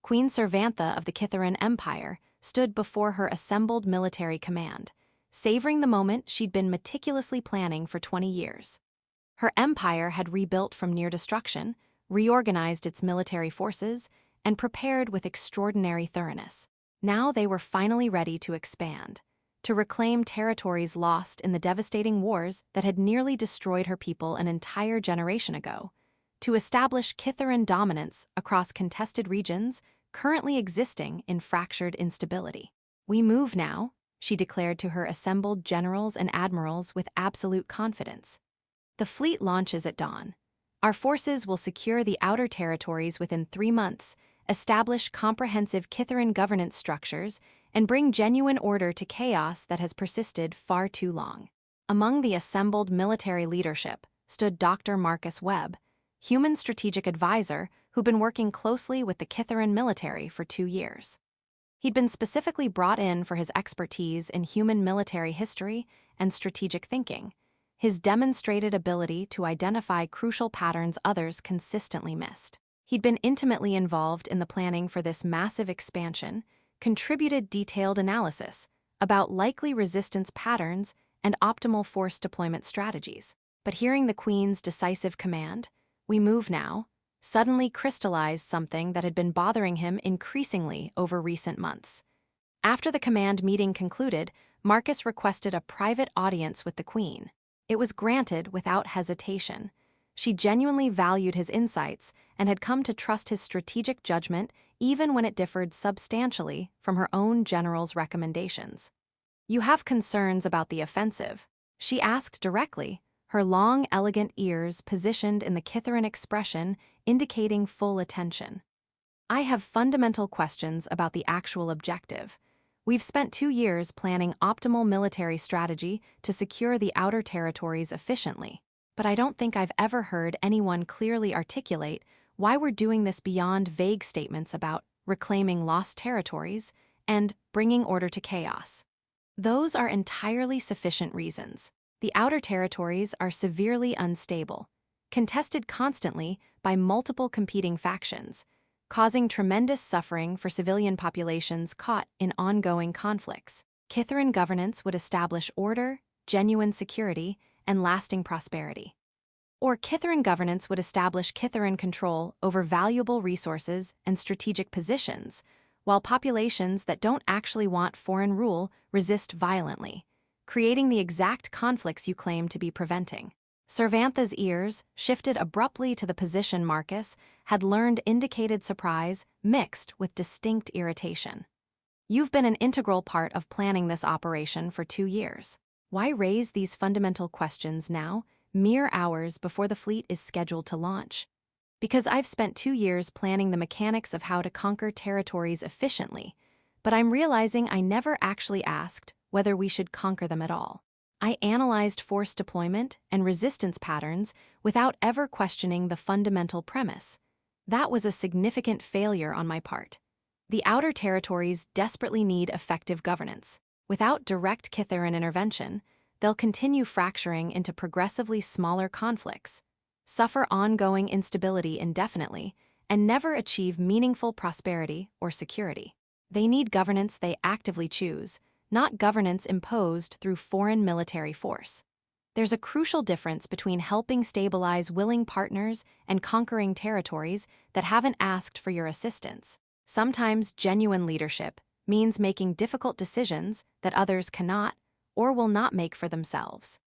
Queen Servantha of the Kithaeron Empire stood before her assembled military command, savoring the moment she'd been meticulously planning for 20 years. Her empire had rebuilt from near destruction, reorganized its military forces, and prepared with extraordinary thoroughness. Now they were finally ready to expand, to reclaim territories lost in the devastating wars that had nearly destroyed her people an entire generation ago, to establish Kithaeron dominance across contested regions currently existing in fractured instability. "We move now," she declared to her assembled generals and admirals with absolute confidence. "The fleet launches at dawn. Our forces will secure the outer territories within 3 months, establish comprehensive Kithaeron governance structures, and bring genuine order to chaos that has persisted far too long." Among the assembled military leadership stood Dr. Marcus Webb, human strategic advisor who'd been working closely with the Kithaeron military for 2 years. He'd been specifically brought in for his expertise in human military history and strategic thinking, his demonstrated ability to identify crucial patterns others consistently missed. He'd been intimately involved in the planning for this massive expansion, contributed detailed analysis about likely resistance patterns and optimal force deployment strategies. But hearing the Queen's decisive command, "We move now," suddenly crystallized something that had been bothering him increasingly over recent months. After the command meeting concluded, Marcus requested a private audience with the Queen. It was granted without hesitation. She genuinely valued his insights and had come to trust his strategic judgment even when it differed substantially from her own general's recommendations. "You have concerns about the offensive?" she asked directly, her long, elegant ears positioned in the Kithaeron expression indicating full attention. "I have fundamental questions about the actual objective. We've spent 2 years planning optimal military strategy to secure the outer territories efficiently, but I don't think I've ever heard anyone clearly articulate why we're doing this beyond vague statements about reclaiming lost territories and bringing order to chaos. Those are entirely sufficient reasons. The outer territories are severely unstable, contested constantly by multiple competing factions, causing tremendous suffering for civilian populations caught in ongoing conflicts. Kithaeron governance would establish order, genuine security, and lasting prosperity. Or Kithaeron governance would establish Kithaeron control over valuable resources and strategic positions, while populations that don't actually want foreign rule resist violently, creating the exact conflicts you claim to be preventing. Servantha's ears shifted abruptly to the position Marcus had learned indicated surprise mixed with distinct irritation. "You've been an integral part of planning this operation for 2 years. Why raise these fundamental questions now, mere hours before the fleet is scheduled to launch?" "Because I've spent 2 years planning the mechanics of how to conquer territories efficiently, but I'm realizing I never actually asked whether we should conquer them at all. I analyzed force deployment and resistance patterns without ever questioning the fundamental premise. That was a significant failure on my part. The outer territories desperately need effective governance. Without direct Kithaeron intervention, they'll continue fracturing into progressively smaller conflicts, suffer ongoing instability indefinitely, and never achieve meaningful prosperity or security. They need governance they actively choose, not governance imposed through foreign military force. There's a crucial difference between helping stabilize willing partners and conquering territories that haven't asked for your assistance. Sometimes genuine leadership means making difficult decisions that others cannot or will not make for themselves.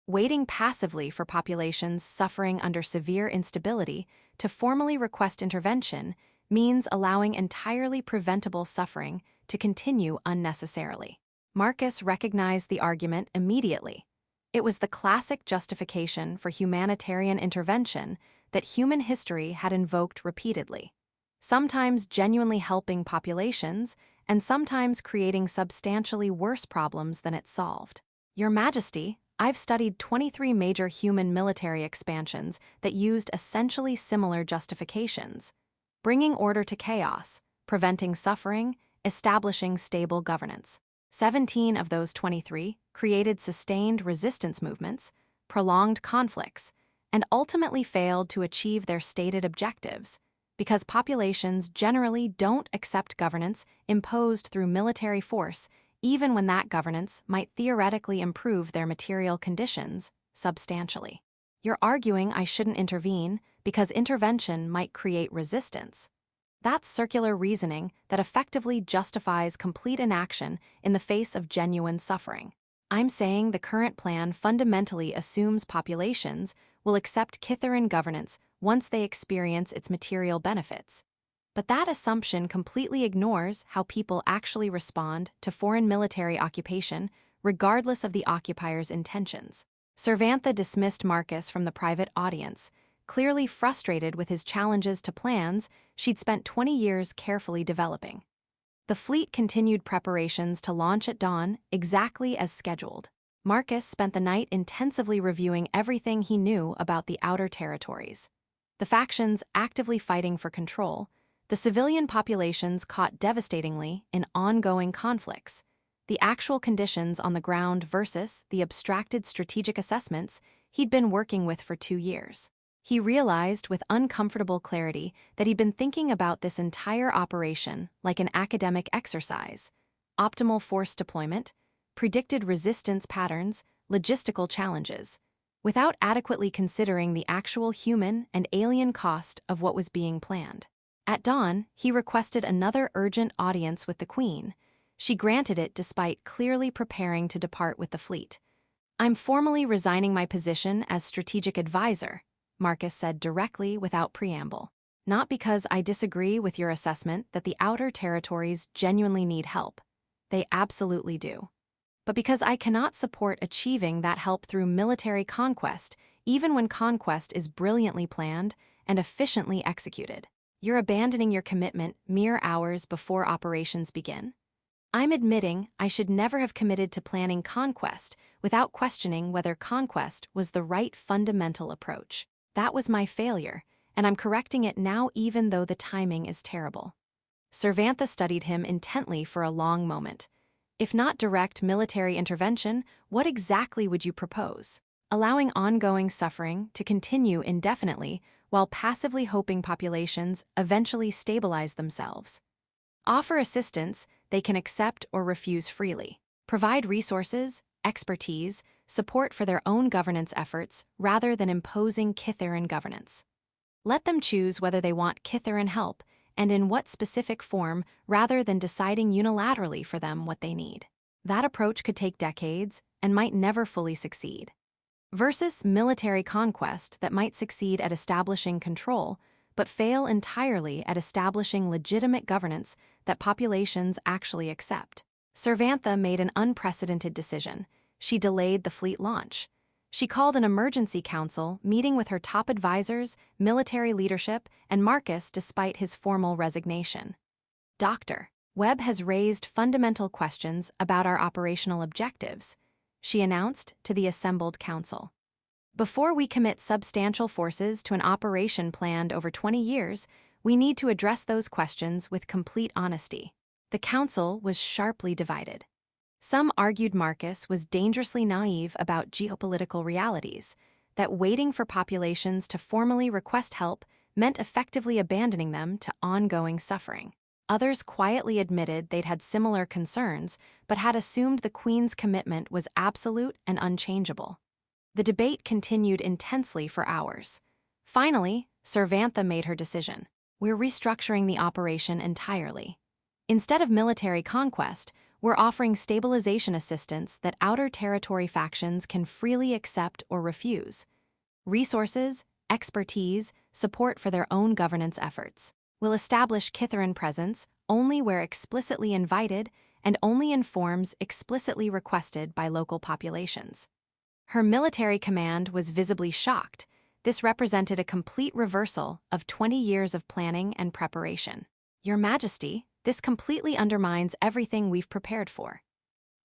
Waiting passively for populations suffering under severe instability to formally request intervention means allowing entirely preventable suffering to continue unnecessarily. Marcus recognized the argument immediately. It was the classic justification for humanitarian intervention that human history had invoked repeatedly, sometimes genuinely helping populations and sometimes creating substantially worse problems than it solved. "Your Majesty, I've studied 23 major human military expansions that used essentially similar justifications: bringing order to chaos, preventing suffering, establishing stable governance. 17 of those 23 created sustained resistance movements, prolonged conflicts, and ultimately failed to achieve their stated objectives because populations generally don't accept governance imposed through military force, even when that governance might theoretically improve their material conditions substantially. You're arguing I shouldn't intervene because intervention might create resistance. That's circular reasoning that effectively justifies complete inaction in the face of genuine suffering. I'm saying the current plan fundamentally assumes populations will accept Kithaeron governance once they experience its material benefits. But that assumption completely ignores how people actually respond to foreign military occupation, regardless of the occupier's intentions. Cervantha dismissed Marcus from the private audience, clearly frustrated with his challenges to plans she'd spent 20 years carefully developing. The fleet continued preparations to launch at dawn exactly as scheduled. Marcus spent the night intensively reviewing everything he knew about the outer territories. The factions actively fighting for control, the civilian populations caught devastatingly in ongoing conflicts, the actual conditions on the ground versus the abstracted strategic assessments he'd been working with for 2 years. He realized with uncomfortable clarity that he'd been thinking about this entire operation like an academic exercise: optimal force deployment, predicted resistance patterns, logistical challenges, without adequately considering the actual human and alien cost of what was being planned. At dawn, he requested another urgent audience with the Queen. She granted it despite clearly preparing to depart with the fleet. "I'm formally resigning my position as strategic advisor," Marcus said directly without preamble. "Not because I disagree with your assessment that the outer territories genuinely need help. They absolutely do. But because I cannot support achieving that help through military conquest, even when conquest is brilliantly planned and efficiently executed. You're abandoning your commitment mere hours before operations begin. I'm admitting I should never have committed to planning conquest without questioning whether conquest was the right fundamental approach. That was my failure, and I'm correcting it now even though the timing is terrible." Cervantha studied him intently for a long moment. "If not direct military intervention, what exactly would you propose? Allowing ongoing suffering to continue indefinitely while passively hoping populations eventually stabilize themselves. Offer assistance they can accept or refuse freely. Provide resources, expertise, support for their own governance efforts rather than imposing Kithaeron governance. Let them choose whether they want Kithaeron help and in what specific form rather than deciding unilaterally for them what they need. That approach could take decades and might never fully succeed. Versus military conquest that might succeed at establishing control, but fail entirely at establishing legitimate governance that populations actually accept." Cervantha made an unprecedented decision. She delayed the fleet launch. She called an emergency council, meeting with her top advisors, military leadership, and Marcus despite his formal resignation. "Dr. Webb has raised fundamental questions about our operational objectives," she announced to the assembled council. "Before we commit substantial forces to an operation planned over 20 years, we need to address those questions with complete honesty." The council was sharply divided. Some argued Marcus was dangerously naive about geopolitical realities, that waiting for populations to formally request help meant effectively abandoning them to ongoing suffering. Others quietly admitted they'd had similar concerns, but had assumed the Queen's commitment was absolute and unchangeable. The debate continued intensely for hours. Finally, Cervantha made her decision. "We're restructuring the operation entirely. Instead of military conquest, we're offering stabilization assistance that outer territory factions can freely accept or refuse. Resources, expertise, support for their own governance efforts. We'll establish Kithaeron presence only where explicitly invited and only in forms explicitly requested by local populations." Her military command was visibly shocked. This represented a complete reversal of 20 years of planning and preparation. "Your Majesty, this completely undermines everything we've prepared for.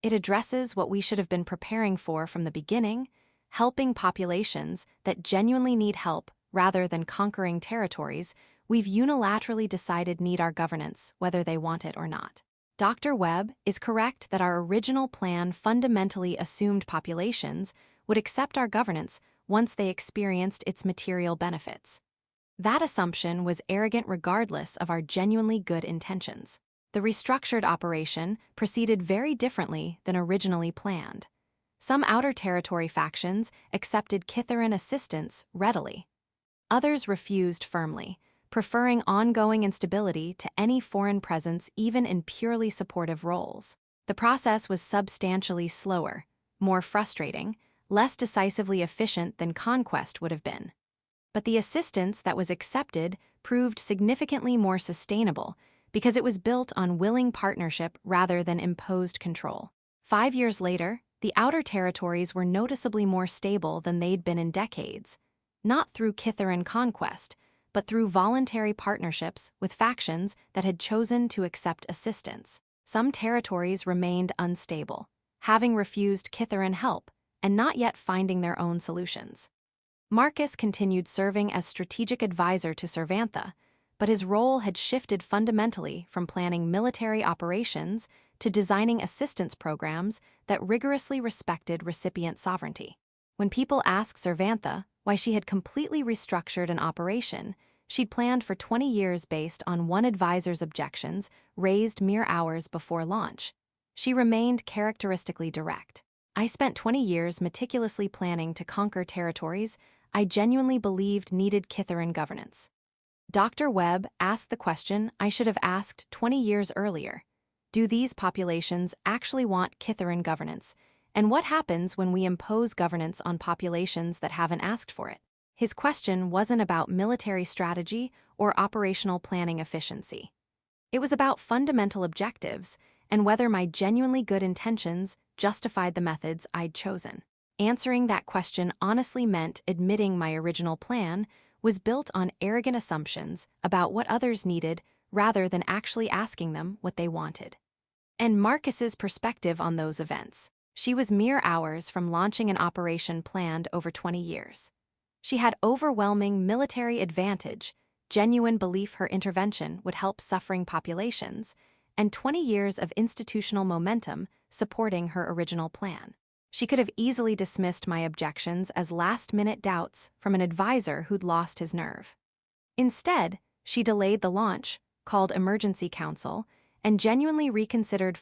It addresses what we should have been preparing for from the beginning, helping populations that genuinely need help rather than conquering territories we've unilaterally decided need our governance, whether they want it or not. Dr. Webb is correct that our original plan fundamentally assumed populations would accept our governance once they experienced its material benefits. That assumption was arrogant regardless of our genuinely good intentions. The restructured operation proceeded very differently than originally planned. Some outer territory factions accepted Kithaeron assistance readily. Others refused firmly, preferring ongoing instability to any foreign presence even in purely supportive roles. The process was substantially slower, more frustrating, less decisively efficient than conquest would have been. But the assistance that was accepted proved significantly more sustainable because it was built on willing partnership rather than imposed control. 5 years later, the outer territories were noticeably more stable than they'd been in decades, not through Kithaeron conquest, but through voluntary partnerships with factions that had chosen to accept assistance. Some territories remained unstable, having refused Kithaeron help and not yet finding their own solutions. Marcus continued serving as strategic advisor to Cervantha, but his role had shifted fundamentally from planning military operations to designing assistance programs that rigorously respected recipient sovereignty. When people asked Cervantha why she had completely restructured an operation she'd planned for 20 years based on one advisor's objections raised mere hours before launch, she remained characteristically direct. I spent 20 years meticulously planning to conquer territories I genuinely believed needed Kithaeron governance. Dr. Webb asked the question I should have asked 20 years earlier. Do these populations actually want Kithaeron governance? And what happens when we impose governance on populations that haven't asked for it? His question wasn't about military strategy or operational planning efficiency. It was about fundamental objectives and whether my genuinely good intentions justified the methods I'd chosen. Answering that question honestly meant admitting my original plan was built on arrogant assumptions about what others needed rather than actually asking them what they wanted. And Marcus's perspective on those events. She was mere hours from launching an operation planned over 20 years. She had overwhelming military advantage, genuine belief her intervention would help suffering populations, and 20 years of institutional momentum supporting her original plan. She could have easily dismissed my objections as last-minute doubts from an advisor who'd lost his nerve. Instead, she delayed the launch, called emergency council, and genuinely reconsidered